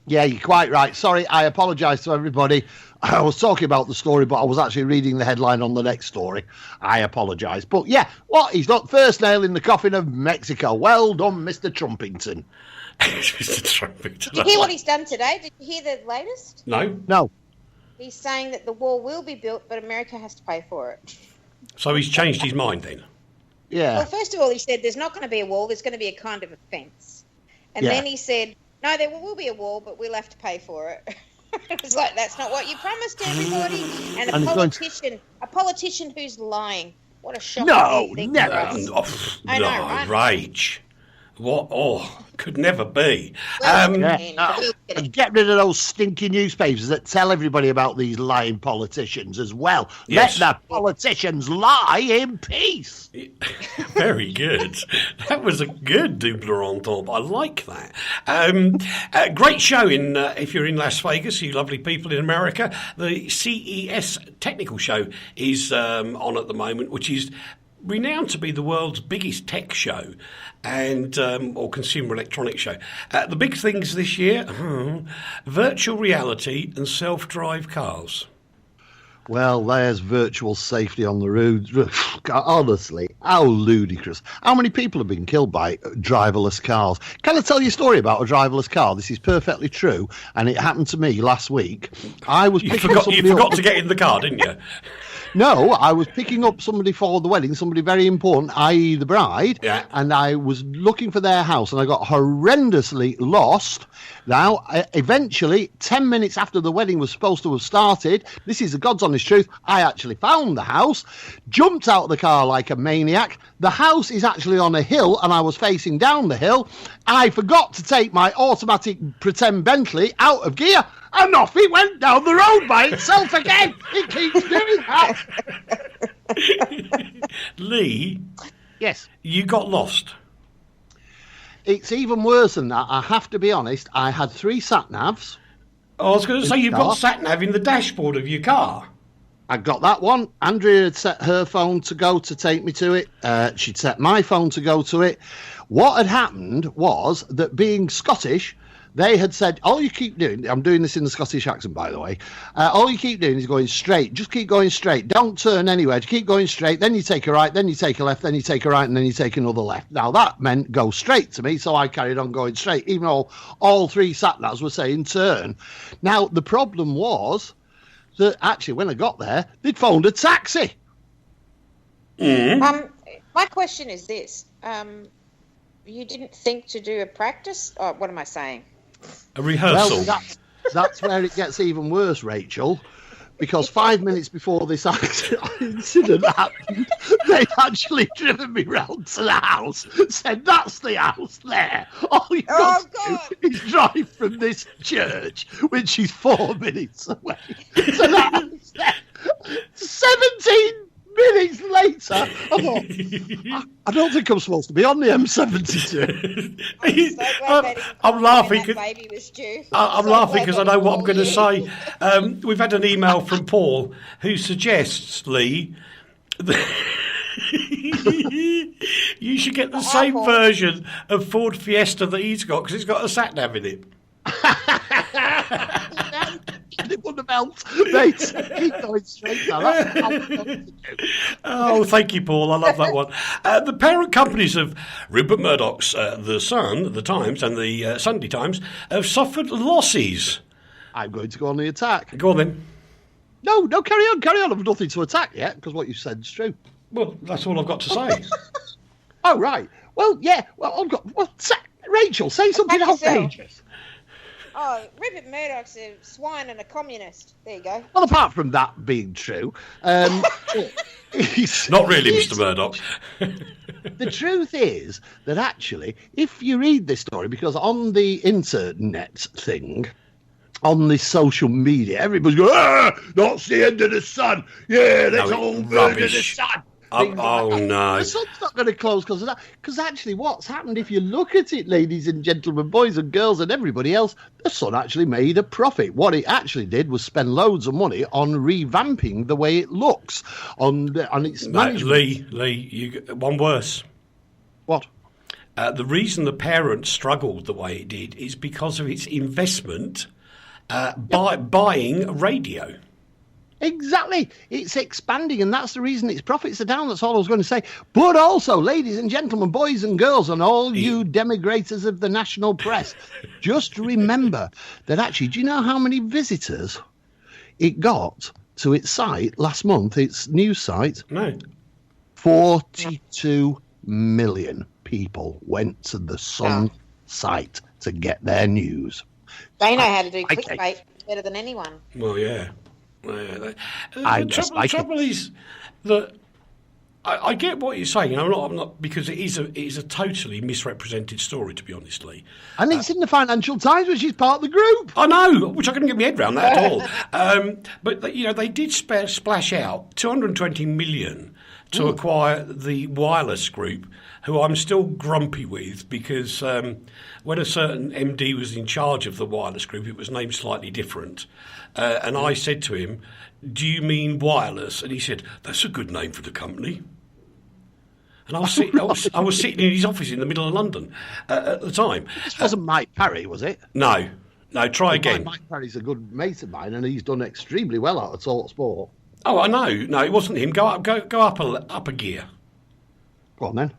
Yeah, you're quite right. Sorry, I apologise to everybody. I was talking about the story, but I was actually reading the headline on the next story. I apologise. But yeah, he's got first nail in the coffin of Mexico. Well done, Mr. Trumpington. Mr. Trumpington. Did you hear what he's done today? Did you hear the latest? No. He's saying that the wall will be built, but America has to pay for it. So he's changed his mind then? Yeah. Well, first of all, he said there's not going to be a wall, there's going to be a kind of a fence. And then he said, no, there will be a wall, but we'll have to pay for it. It's like, that's not what you promised everybody. And a politician who's lying. What a shocking thing. Never. I know, right? Rach. What? Oh, could never be. And get rid of those stinky newspapers that tell everybody about these lying politicians as well. Yes. Let the politicians lie in peace. Very good. That was a good double entendre. I like that. Great show if you're in Las Vegas, you lovely people in America. The CES technical show is on at the moment, which is renowned to be the world's biggest tech show and or consumer electronics show. The big things this year, virtual reality and self-drive cars. Well, there's virtual safety on the road. Honestly, how ludicrous. How many people have been killed by driverless cars? Can I tell you a story about a driverless car? This is perfectly true, and it happened to me last week. You forgot to get in the car, didn't you? No, I was picking up somebody for the wedding, somebody very important, i.e. the bride, and I was looking for their house, and I got horrendously lost. Now, eventually, 10 minutes after the wedding was supposed to have started, this is the God's honest truth, I actually found the house, jumped out of the car like a maniac. The house is actually on a hill, and I was facing down the hill. I forgot to take my automatic pretend Bentley out of gear, and off it went down the road by itself again. It keeps doing that. Leigh? Yes? You got lost. It's even worse than that. I have to be honest. I had 3 sat-navs. I was going to say, you've got sat-nav in the dashboard of your car. I got that one. Andrea had set her phone to go to take me to it. She'd set my phone to go to it. What had happened was that, being Scottish, they had said, all you keep doing, I'm doing this in the Scottish accent, by the way, all you keep doing is going straight. Just keep going straight. Don't turn anywhere. Just keep going straight. Then you take a right, then you take a left, then you take a right, and then you take another left. Now, that meant go straight to me, so I carried on going straight, even though all 3 sat-navs were saying turn. Now, the problem was that, actually, when I got there, they'd phoned a taxi. My question is this. You didn't think to do a practice? Oh, what am I saying? A rehearsal. Well, that's where it gets even worse, Rachel, because 5 minutes before this incident happened, they'd actually driven me round to the house, said, that's the house there. All you've got to do is drive from this church, which is 4 minutes away. So that's there. 17 minutes later, I thought, I don't think I'm supposed to be on the M72. I'm laughing because I know what I'm going to say. We've had an email from Paul who suggests, Leigh, that you should get the same version of Ford Fiesta that he's got, because it's got a sat-nav in it. It wouldn't have helped. Mate, keep going straight now. That's what I'm going to do. Oh, thank you, Paul. I love that one. The parent companies of Rupert Murdoch's The Sun, The Times, and the Sunday Times have suffered losses. I'm going to go on the attack. Go on, then. No, carry on. I've nothing to attack yet, because what you said is true. Well, that's all I've got to say. Oh, right. Well, yeah. Well, Rachel, say something outrageous. Oh, Rupert Murdoch's a swine and a communist. There you go. Well, apart from that being true, not really, Mr. Murdoch. The truth is that actually, if you read this story, because on the internet thing, on the social media, everybody's going, that's the end of the sun. Yeah, that's all burn of the sun. No. The sun's not going to close because of that. Because actually what's happened, if you look at it, ladies and gentlemen, boys and girls and everybody else, the sun actually made a profit. What it actually did was spend loads of money on revamping the way it looks, on its management. Leigh, one worse. What? The reason the parent struggled the way it did is because of its investment buying radio. Exactly. It's expanding, and that's the reason its profits are down. That's all I was going to say. But also, ladies and gentlemen, boys and girls, and all you demigrators of the national press, just remember that actually, do you know how many visitors it got to its site last month, its news site? No. 42 million people went to the Sun site to get their news. They know how to do clickbait better than anyone. Well, yeah. The trouble is that I get what you're saying. I'm not because it is a totally misrepresented story, to be honest, Lee. And it's in the Financial Times, which is part of the group. I know, which I couldn't get my head around that at all. But they did splash out 220 million to acquire the wireless group, who I'm still grumpy with because when a certain MD was in charge of the wireless group, it was named slightly different. And I said to him, "Do you mean wireless?" And he said, "That's a good name for the company." And I was sitting in his office in the middle of London at the time. This wasn't Mike Parry, was it? No, try again. Mike Parry's a good mate of mine, and he's done extremely well out of Talk Sport. Oh, I know. No, it wasn't him. Go up a gear. Go on then.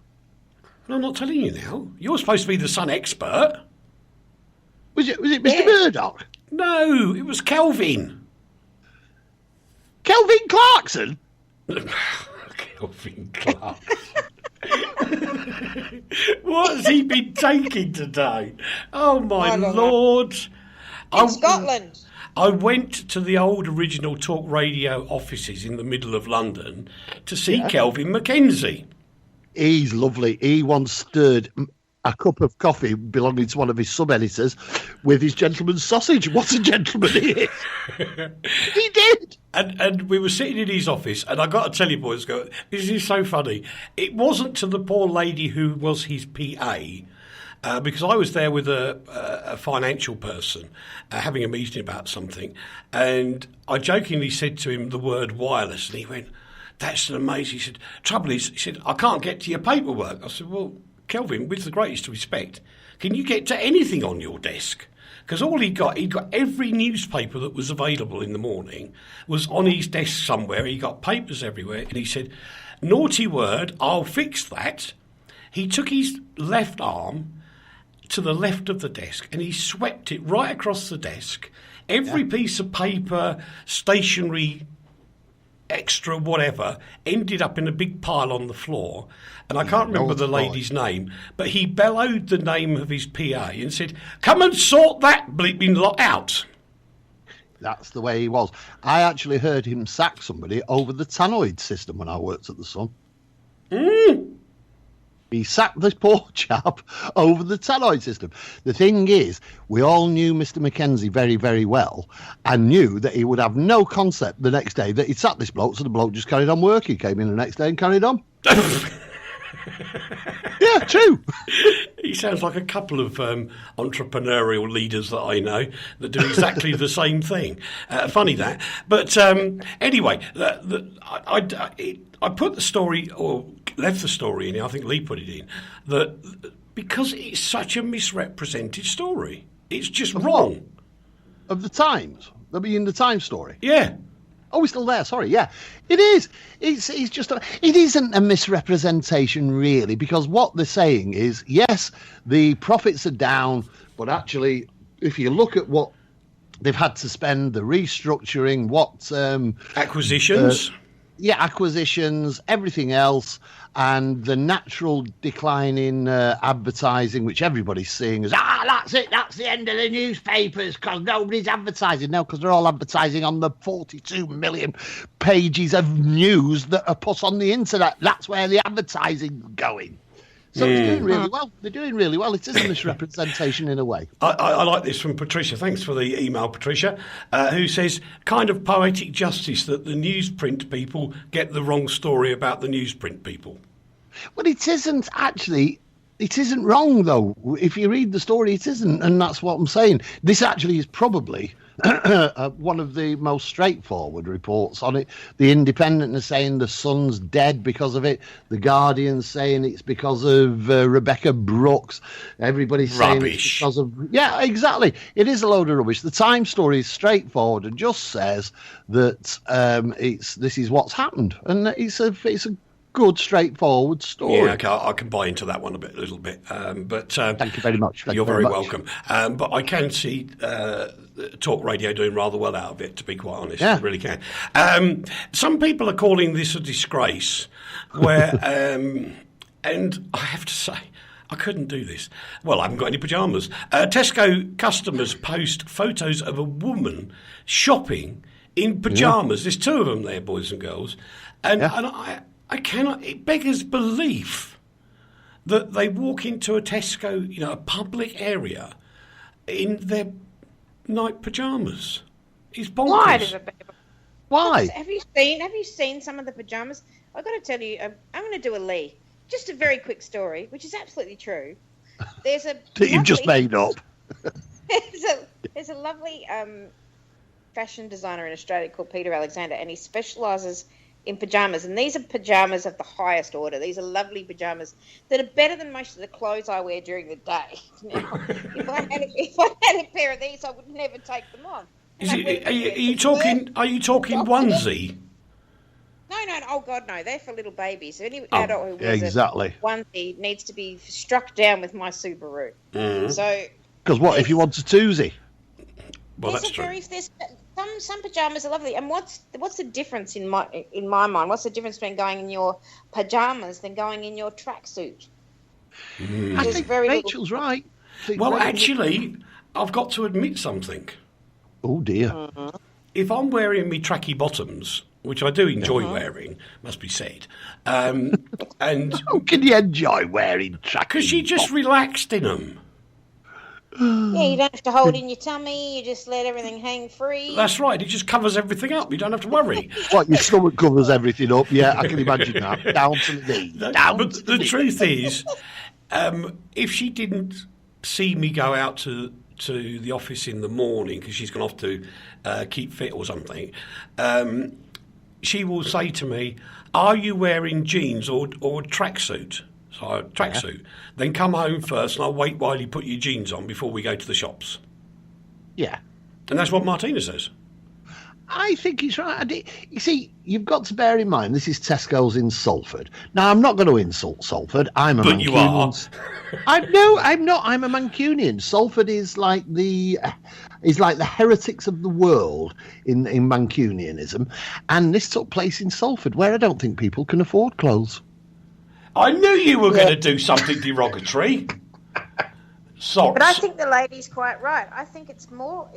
No, I'm not telling you now. You're supposed to be the Sun expert. Was it Mr. Murdoch? No, it was Kelvin. Kelvin Clarkson? Kelvin Clarkson. What has he been taking today? Oh, my Lord. In Scotland. I went to the old original Talk Radio offices in the middle of London to see Kelvin Mackenzie. He's lovely. He once stirred a cup of coffee belonging to one of his sub-editors with his gentleman's sausage. What a gentleman he is. He did. And we were sitting in his office, and I got to tell you, boys, this is so funny. It wasn't to the poor lady who was his PA, because I was there with a financial person having a meeting about something, and I jokingly said to him the word wireless, and he went, "That's an amazing." He said, "Trouble is," he said, "I can't get to your paperwork." I said, "Well, Kelvin, with the greatest respect, can you get to anything on your desk?" Because all he'd got every newspaper that was available in the morning was on his desk somewhere. He got papers everywhere, and he said, "Naughty word, I'll fix that." He took his left arm to the left of the desk and he swept it right across the desk. Every piece of paper, stationery, extra whatever, ended up in a big pile on the floor. And I can't remember the lady's name, but he bellowed the name of his PA and said, "Come and sort that bleeping lot out." That's the way he was. I actually heard him sack somebody over the tannoid system when I worked at the Sun. He sacked this poor chap over the tannoid system. The thing is, we all knew Mr. Mackenzie very, very well and knew that he would have no concept the next day that he'd sacked this bloke, so the bloke just carried on working. He came in the next day and carried on. Yeah, true. He sounds like a couple of entrepreneurial leaders that I know that do exactly the same thing. Funny that. But anyway, I put the story, or left the story in, I think Lee put it in, that because it's such a misrepresented story. It's just wrong. Of the Times? They'll be in the Times story? Yeah. Oh, we're still there. Sorry. Yeah, it is. It's just it isn't a misrepresentation really, because what they're saying is, yes, the profits are down, but actually, if you look at what they've had to spend, the restructuring, what acquisitions, acquisitions, everything else, and the natural decline in advertising, which everybody's seeing as, that's it, that's the end of the newspapers because nobody's advertising. No, because they're all advertising on the 42 million pages of news that are put on the internet. That's where the advertising's going. So they're doing really well. They're doing really well. It is a misrepresentation in a way. I like this from Patricia. Thanks for the email, Patricia, who says, kind of poetic justice that the newsprint people get the wrong story about the newsprint people. Well, it isn't actually It isn't wrong, though. If you read the story, it isn't, and that's what I'm saying. This actually is probably one of the most straightforward reports on it. The Independent is saying the son's dead because of it. The Guardian's saying it's because of Rebecca Brooks. Everybody's saying it's because of... Yeah, exactly. It is a load of rubbish. The Times story is straightforward and just says that this is what's happened, and it's a good, straightforward story. Yeah, okay, I can buy into that one a little bit. But thank you very much. You're very welcome. But I can see talk radio doing rather well out of it, to be quite honest. Yeah. I really can. Some people are calling this a disgrace, where, and I have to say, I couldn't do this. Well, I haven't got any pyjamas. Tesco customers post photos of a woman shopping in pyjamas. There's two of them there, boys and girls. And I cannot, it beggars belief that they walk into a Tesco, a public area in their night pyjamas. It's bonkers. Why does it beg? Why? Have you seen some of the pyjamas? I've got to tell you, I'm going to do a Leigh. Just a very quick story, which is absolutely true. There's a that you've just made up. there's a lovely fashion designer in Australia called Peter Alexander, and he specialises in pyjamas, and these are pyjamas of the highest order. These are lovely pyjamas that are better than most of the clothes I wear during the day. Now, if I had a pair of these, I would never take them off. Are you talking onesie? No. Oh God, no. They're for little babies. Any adult who wears exactly. a onesie needs to be struck down with my Subaru. Mm. So, because what if you want a twosie? Well, that's true. Some pajamas are lovely, and what's the difference in my mind? What's the difference between going in your pajamas than going in your tracksuit? I think Rachel's right. Well, actually, I've got to admit something. Oh dear. Mm-hmm. If I'm wearing me tracky bottoms, which I do enjoy wearing, must be said, and how can you enjoy wearing tracky? Because you just relaxed in them. Yeah, you don't have to hold in your tummy. You just let everything hang free. That's right. It just covers everything up. You don't have to worry. What, your stomach covers everything up? Yeah, I can imagine that. Down to the knees. But the truth is, if she didn't see me go out to the office in the morning because she's gone off to keep fit or something, she will say to me, "Are you wearing jeans or tracksuit?" So tracksuit. Then come home first, and I'll wait while you put your jeans on before we go to the shops. Yeah, and that's what Martina says. I think he's right. You see, you've got to bear in mind this is Tesco's in Salford. Now, I'm not going to insult Salford. I'm a Mancunian. You are. I'm not. I'm a Mancunian. Salford is like the heretics of the world in Mancunianism, and this took place in Salford, where I don't think people can afford clothes. I knew you were going to do something derogatory. Socks. But I think the lady's quite right. I think it's more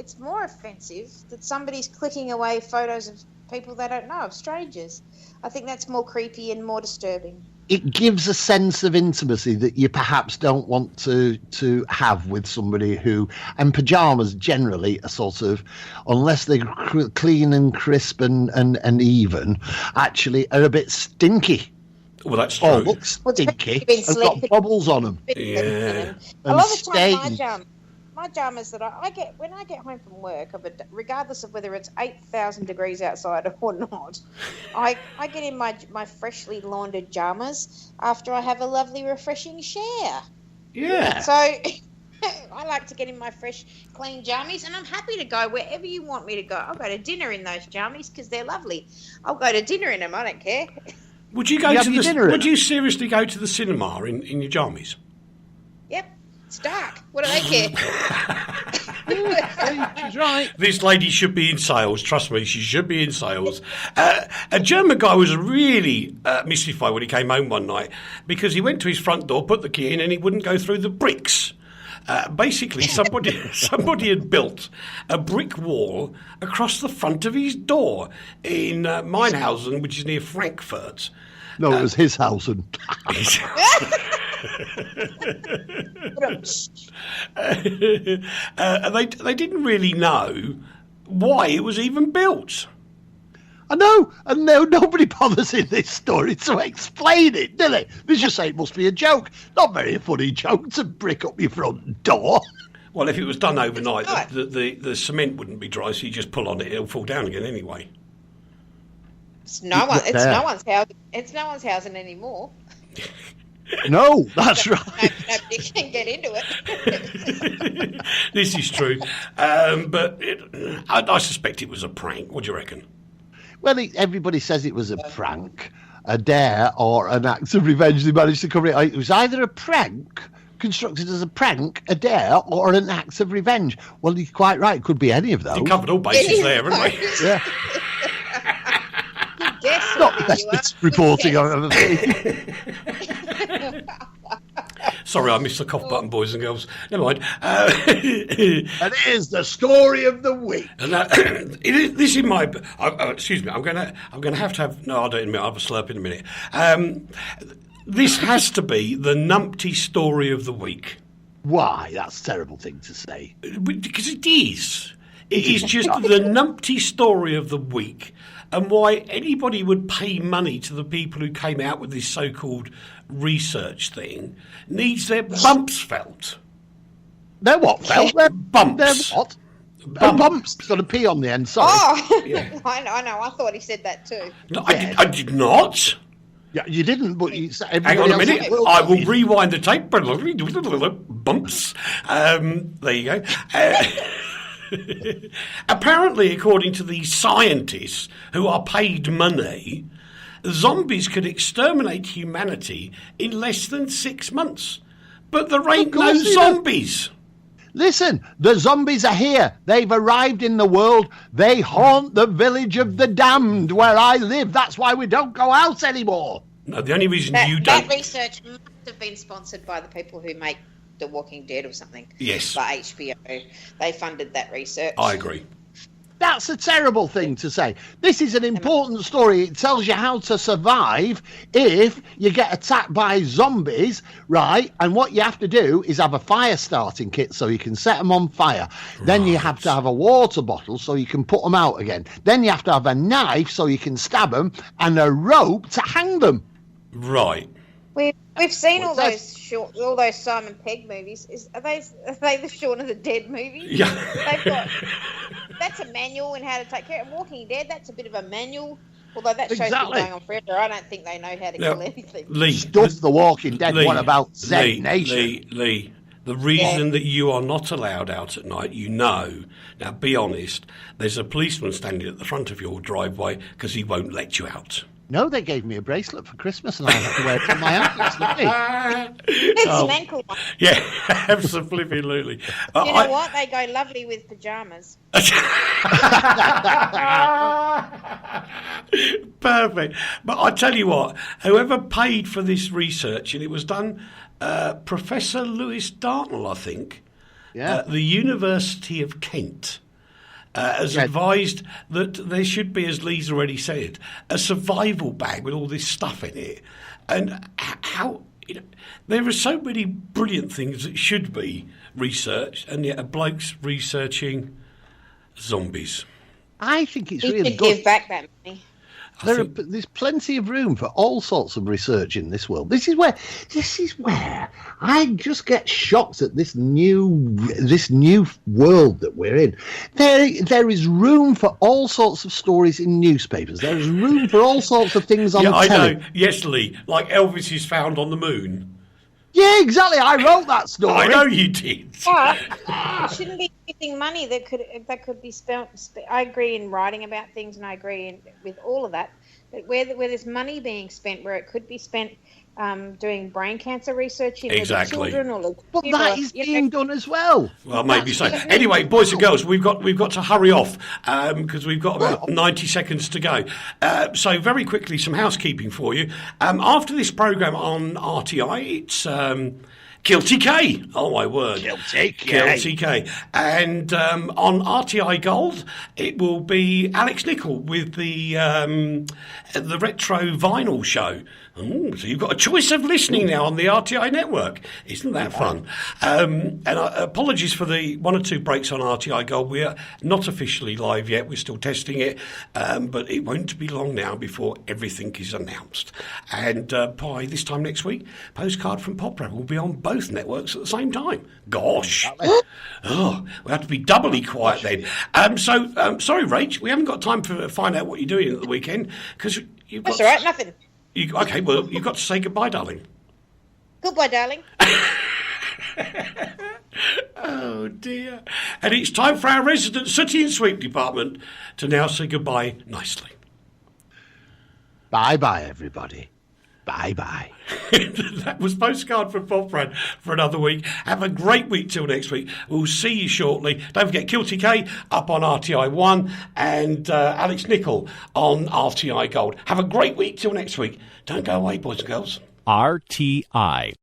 offensive that somebody's clicking away photos of people they don't know, of strangers. I think that's more creepy and more disturbing. It gives a sense of intimacy that you perhaps don't want to have with somebody who... And pyjamas generally are sort of, unless they're clean and crisp and even, actually are a bit stinky. Well, that's true. Oh, look stinky. They've got bubbles on them. Yeah. A lot of the time, my pajamas that I get when I get home from work, regardless of whether it's 8,000 degrees outside or not, I get in my freshly laundered pajamas after I have a lovely, refreshing shower. Yeah. So I like to get in my fresh, clean jammies, and I'm happy to go wherever you want me to go. I'll go to dinner in those jammies because they're lovely. I'll go to dinner in them. I don't care. Would you Would you seriously go to the cinema in your jammies? Yep, it's dark. What do they care? She's right. This lady should be in sales. Trust me, she should be in sales. A German guy was really mystified when he came home one night because he went to his front door, put the key in, and he wouldn't go through the bricks. Basically, somebody had built a brick wall across the front of his door in Mainhausen, which is near Frankfurt. No, it was his house. And they didn't really know why it was even built. I know, and nobody bothers in this story to explain it, do they? They just say it must be a joke. Not very funny joke to brick up your front door. Well, if it was done overnight, the cement wouldn't be dry, so you just pull on it, it'll fall down again anyway. It's no one's house. It's no one's housing anymore. No, that's right. Nobody can get into it. This is true, but I suspect it was a prank. What do you reckon? Well, everybody says it was a prank, a dare, or an act of revenge. They managed to cover it. It was either a prank, constructed as a prank, a dare, or an act of revenge. Well, you're quite right. It could be any of those. You covered all bases there, haven't we? Yeah. Guess Not the best reporting I've ever seen. Sorry, I missed the cough button, boys and girls. Never mind. And here's the story of the week. And this is my. Excuse me. I'm going to have. No, I don't admit. I'll have a slurp in a minute. This has to be the numpty story of the week. Why? That's a terrible thing to say. Because it is. It is just the numpty story of the week, and why anybody would pay money to the people who came out with this so-called research thing needs their bumps felt. They're what felt? They're bumps. They're what? Bumps. Got a P on the end. Sorry. Oh, yeah. I know. I thought he said that too. No, I did not. Yeah, you didn't, but you said hang on a minute. I will rewind the tape. Bumps. There you go. Apparently, according to these scientists who are paid money, zombies could exterminate humanity in less than 6 months. But there ain't no zombies. Listen, the zombies are here. They've arrived in the world. They haunt the village of the damned where I live. That's why we don't go out anymore. No, the only reason you That don't... research must have been sponsored by the people who make The Walking Dead or something. Yes. By HBO. They funded that research. I agree. That's a terrible thing to say. This is an important story. It tells you how to survive if you get attacked by zombies, right? And what you have to do is have a fire starting kit so you can set them on fire. Right. Then you have to have a water bottle so you can put them out again. Then you have to have a knife so you can stab them and a rope to hang them. Right. We've seen all those Simon Pegg movies. Are they the Shaun of the Dead movies? Yeah. That's a manual in how to take care of Walking Dead. That's a bit of a manual. Although that show's been going on forever, I don't think they know how to kill anything. Leigh, stuff The Walking Dead. What about Z Nation? Leigh, the reason that you are not allowed out at night, now be honest, there's a policeman standing at the front of your driveway because he won't let you out. No, they gave me a bracelet for Christmas and I have to wear it on my ankle. It's an ankle one. Yeah, absolutely. You know what? They go lovely with pyjamas. Perfect. But I tell you what, whoever paid for this research, and it was done, Professor Lewis Dartnell, I think, at the University of Kent. Has advised that there should be, as Leigh's already said, a survival bag with all this stuff in it. And how there are so many brilliant things that should be researched, and yet a bloke's researching zombies. I think it's he really should good. Give back that money. There's plenty of room for all sorts of research in this world. This is where I just get shocked at this new world that we're in. There is room for all sorts of stories in newspapers. There is room for all sorts of things on the telly. I know. Yes, Leigh. Like Elvis is found on the moon. Yeah, exactly. I wrote that story. I know you did. But it shouldn't be using money that could be spent. I agree in writing about things, and I agree with all of that. But where there's money being spent, where it could be spent doing brain cancer research in children or but that is being done as well. Well, maybe so. Anyway, boys and girls, we've got to hurry off because we've got about 90 seconds to go. So very quickly, some housekeeping for you. After this programme on RTI, it's Kilty K. Oh, my word. Kilty K. And on RTI Gold, it will be Alex Nichol with the retro vinyl show. Oh, so you've got a choice of listening now on the RTI network. Isn't that fun? And apologies for the 1 or 2 breaks on RTI Gold. We are not officially live yet. We're still testing it. But it won't be long now before everything is announced. And by this time next week, Postcard from Poprad will be on both networks at the same time. Gosh. Oh, we have to be doubly quiet then. Sorry, Rach, we haven't got time to find out what you're doing at the weekend because you've got... That's all right, nothing. Okay, well, you've got to say goodbye, darling. Goodbye, darling. Oh, dear. And it's time for our resident Sooty and Sweep department to now say goodbye nicely. Bye-bye, everybody. Bye-bye. That was Postcard from Poprad for another week. Have a great week till next week. We'll see you shortly. Don't forget Kilty K up on RTI 1 and Alex Nichol on RTI Gold. Have a great week till next week. Don't go away, boys and girls. RTI.